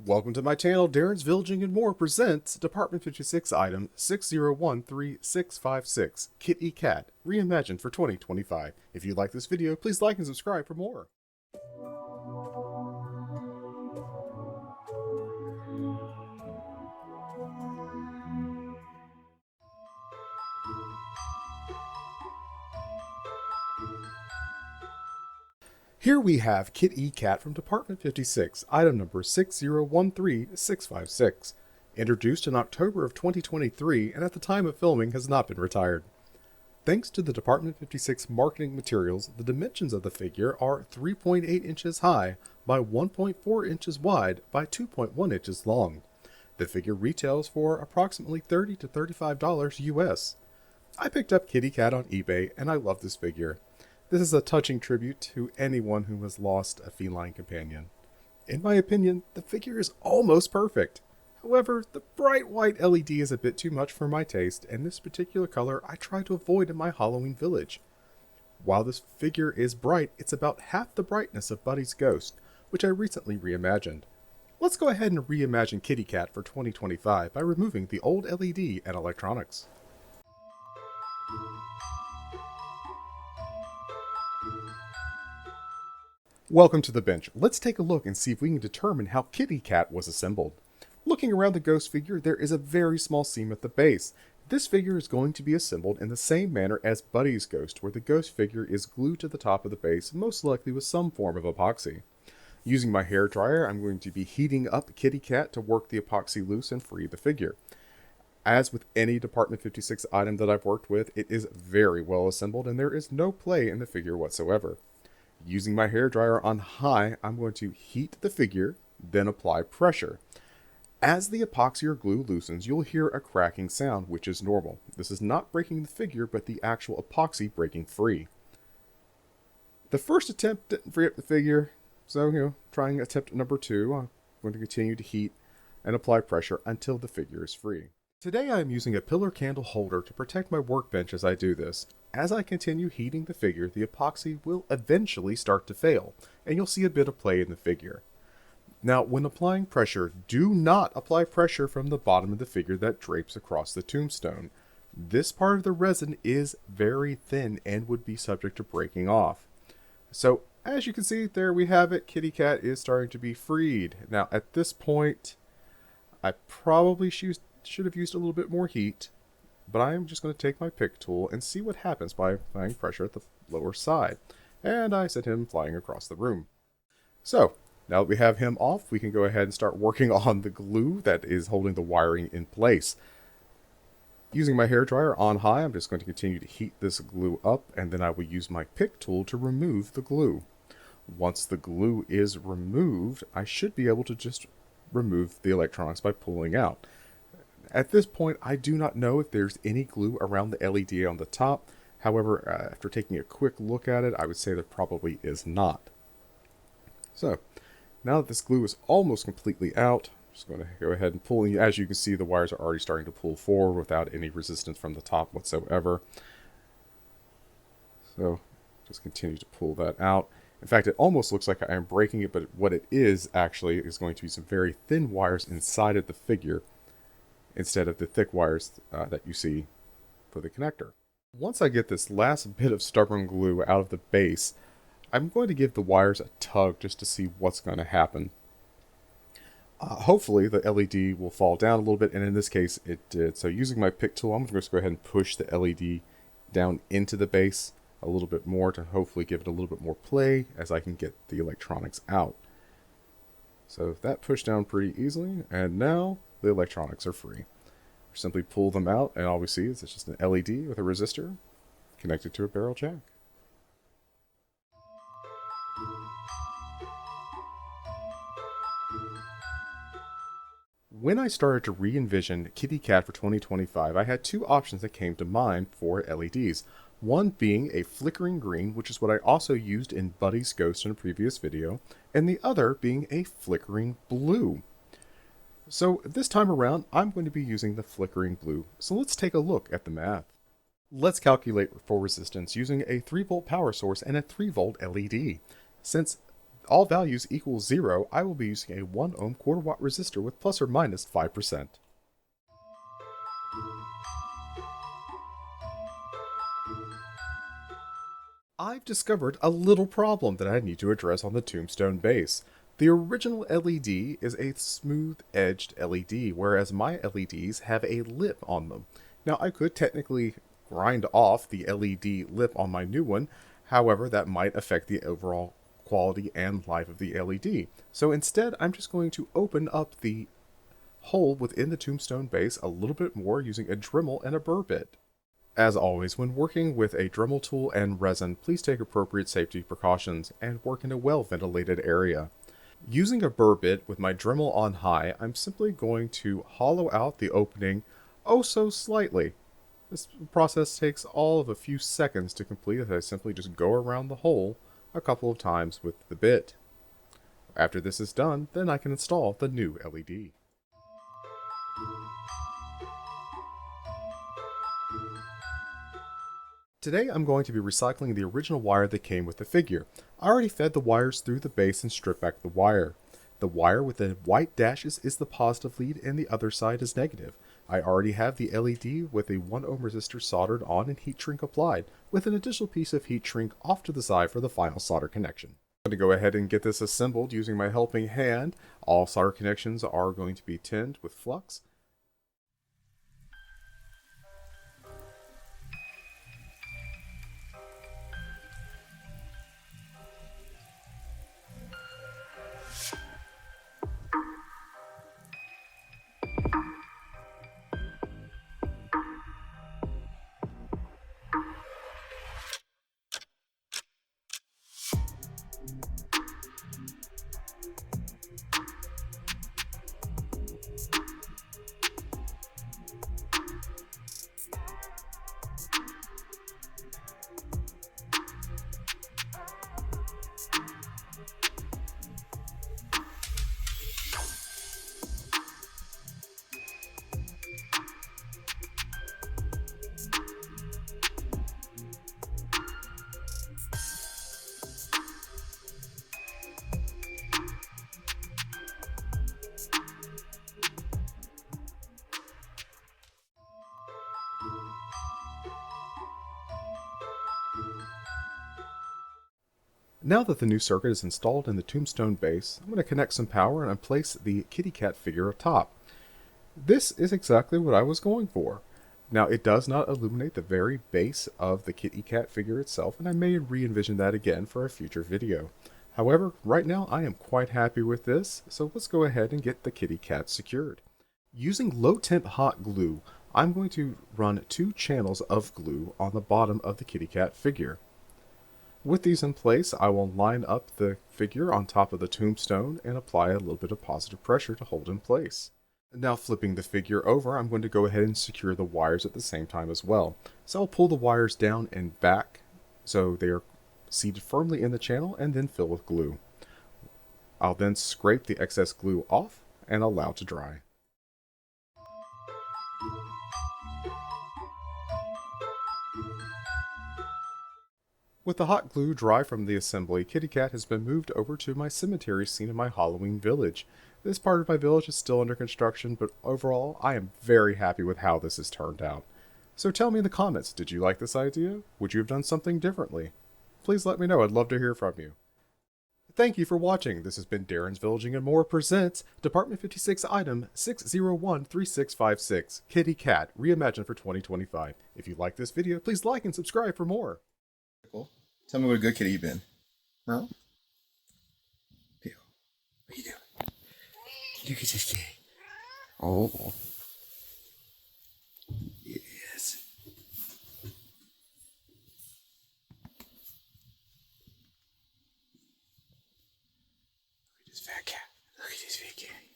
Welcome to my channel. Darren's Villaging and More presents Department 56 item 6013656, Kitty Cat, reimagined for 2025. If you like this video, please like and subscribe for more. Here we have Kitty Cat from Department 56, item number 6013656, introduced in October of 2023 and at the time of filming has not been retired. Thanks to the Department 56 marketing materials, the dimensions of the figure are 3.8 inches high by 1.4 inches wide by 2.1 inches long. The figure retails for approximately $30 to $35 US. I picked up Kitty Cat on eBay and I love this figure. This is a touching tribute to anyone who has lost a feline companion. In my opinion, the figure is almost perfect. However, the bright white LED is a bit too much for my taste, and this particular color I try to avoid in my Halloween village. While this figure is bright, it's about half the brightness of Buddy's ghost, which I recently reimagined. Let's go ahead and reimagine Kitty Cat for 2025 by removing the old LED and electronics. Welcome to the bench. Let's take a look and see if we can determine how Kitty Cat was assembled. Looking around the ghost figure, there is a very small seam at the base. This figure is going to be assembled in the same manner as Buddy's ghost, where the ghost figure is glued to the top of the base, most likely with some form of epoxy. Using my hair dryer, I'm going to be heating up Kitty Cat to work the epoxy loose and free the figure. As with any Department 56 item that I've worked with, it is very well assembled and there is no play in the figure whatsoever. Using my hairdryer on high, I'm going to heat the figure, then apply pressure. As the epoxy or glue loosens, you'll hear a cracking sound, which is normal. This is not breaking the figure, but the actual epoxy breaking free. The first attempt didn't free up the figure, so, trying attempt number 2, I'm going to continue to heat and apply pressure until the figure is free. Today I am using a pillar candle holder to protect my workbench as I do this. As I continue heating the figure, the epoxy will eventually start to fail, and you'll see a bit of play in the figure. Now, when applying pressure, do not apply pressure from the bottom of the figure that drapes across the tombstone. This part of the resin is very thin and would be subject to breaking off. So, as you can see, there we have it. Kitty Cat is starting to be freed. Now, at this point, I probably should have used a little bit more heat, but I am just going to take my pick tool and see what happens by applying pressure at the lower side. And I sent him flying across the room. So, now that we have him off, we can go ahead and start working on the glue that is holding the wiring in place. Using my hairdryer on high, I'm just going to continue to heat this glue up, and then I will use my pick tool to remove the glue. Once the glue is removed, I should be able to just remove the electronics by pulling out. At this point, I do not know if there's any glue around the LED on the top. However, after taking a quick look at it, I would say there probably is not. So, now that this glue is almost completely out, I'm just going to go ahead and pull. As you can see, the wires are already starting to pull forward without any resistance from the top whatsoever. So, just continue to pull that out. In fact, it almost looks like I am breaking it, but what it is actually is going to be some very thin wires inside of the figure, instead of the thick wires that you see for the connector. Once I get this last bit of stubborn glue out of the base, I'm going to give the wires a tug just to see what's going to happen. Hopefully the LED will fall down a little bit, and in this case it did. So using my pick tool, I'm going to go ahead and push the LED down into the base a little bit more to hopefully give it a little bit more play as I can get the electronics out. So that pushed down pretty easily, and now the electronics are free. Simply pull them out, and all we see is it's just an LED with a resistor connected to a barrel jack. When I started to re-envision Kitty Cat for 2025, I had two options that came to mind for LEDs. One being a flickering green, which is what I also used in Buddy's Ghost in a previous video, and the other being a flickering blue. So this time around, I'm going to be using the flickering blue. So let's take a look at the math. Let's calculate for resistance using a 3-volt power source and a 3-volt LED. Since all values equal 0, I will be using a 1 ohm quarter watt resistor with plus or minus 5%. I've discovered a little problem that I need to address on the Tombstone base. The original LED is a smooth-edged LED, whereas my LEDs have a lip on them. Now, I could technically grind off the LED lip on my new one, however, that might affect the overall quality and life of the LED. So instead, I'm just going to open up the hole within the Tombstone base a little bit more using a Dremel and a burr bit. As always, when working with a Dremel tool and resin, please take appropriate safety precautions and work in a well-ventilated area. Using a burr bit with my Dremel on high, I'm simply going to hollow out the opening oh so slightly. This process takes all of a few seconds to complete as I simply just go around the hole a couple of times with the bit. After this is done, then I can install the new LED. Today I'm going to be recycling the original wire that came with the figure. I already fed the wires through the base and stripped back the wire. The wire with the white dashes is the positive lead and the other side is negative. I already have the LED with a 1 ohm resistor soldered on and heat shrink applied, with an additional piece of heat shrink off to the side for the final solder connection. I'm going to go ahead and get this assembled using my helping hand. All solder connections are going to be tinned with flux. Now that the new circuit is installed in the Tombstone base, I'm going to connect some power and place the kitty cat figure atop. This is exactly what I was going for. Now it does not illuminate the very base of the kitty cat figure itself, and I may re-envision that again for a future video. However, right now I am quite happy with this, so let's go ahead and get the kitty cat secured. Using low temp hot glue, I'm going to run 2 channels of glue on the bottom of the kitty cat figure. With these in place, I will line up the figure on top of the tombstone and apply a little bit of positive pressure to hold in place. Now flipping the figure over, I'm going to go ahead and secure the wires at the same time as well. So I'll pull the wires down and back so they are seated firmly in the channel and then fill with glue. I'll then scrape the excess glue off and allow to dry. With the hot glue dry from the assembly, Kitty Cat has been moved over to my cemetery scene in my Halloween village. This part of my village is still under construction, but overall, I am very happy with how this has turned out. So tell me in the comments, did you like this idea? Would you have done something differently? Please let me know, I'd love to hear from you. Thank you for watching. This has been Darren's Villaging and More presents Department 56 Item 6013656, Kitty Cat, Reimagined for 2025. If you like this video, please like and subscribe for more. Tell me what a good kitty you've been. Huh? Peel. What are you doing? Look at this kitty. Oh. Yes. Look at this fat cat. Look at this big cat.